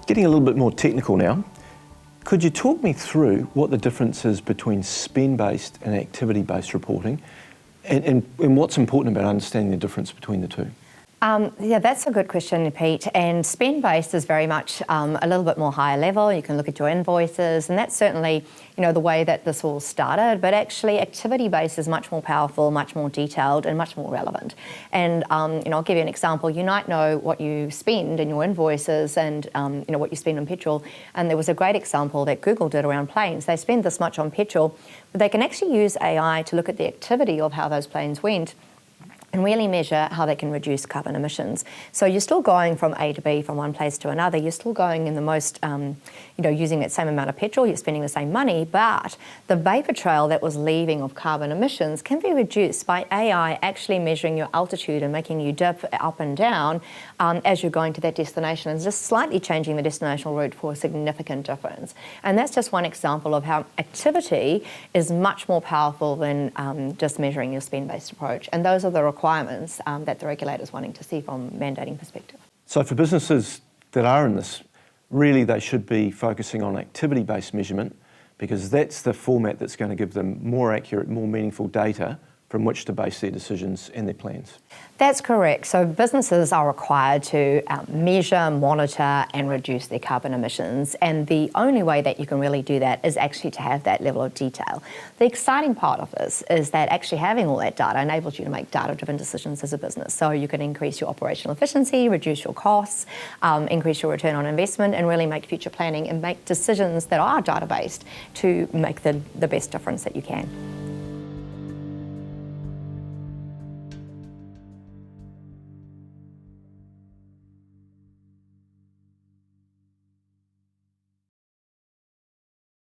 Getting a little bit more technical now, could you talk me through what the difference is between spend-based and activity-based reporting and what's important about understanding the difference between the two? Yeah, that's a good question, Pete. And spend-based is very much a little bit more higher level. You can look at your invoices, and that's certainly, the way that this all started. But actually, activity-based is much more powerful, much more detailed, and much more relevant. And I'll give you an example. You might know what you spend in your invoices, and what you spend on petrol. And there was a great example that Google did around planes. They spend this much on petrol, but they can actually use AI to look at the activity of how those planes went and really measure how they can reduce carbon emissions. So you're still going from A to B, from one place to another. You're still going in the most, using that same amount of petrol, you're spending the same money, but the vapor trail that was leaving of carbon emissions can be reduced by AI actually measuring your altitude and making you dip up and down as you're going to that destination, and just slightly changing the destination route for a significant difference. And that's just one example of how activity is much more powerful than just measuring your spend-based approach. And those are the requirements that the regulator's wanting to see from a mandating perspective. So for businesses that are in this, really they should be focusing on activity-based measurement, because that's the format that's going to give them more accurate, more meaningful data from which to base their decisions and their plans. That's correct. So businesses are required to measure, monitor and reduce their carbon emissions. And the only way that you can really do that is actually to have that level of detail. The exciting part of this is that actually having all that data enables you to make data-driven decisions as a business. So you can increase your operational efficiency, reduce your costs, increase your return on investment, and really make future planning and make decisions that are data-based to make the best difference that you can.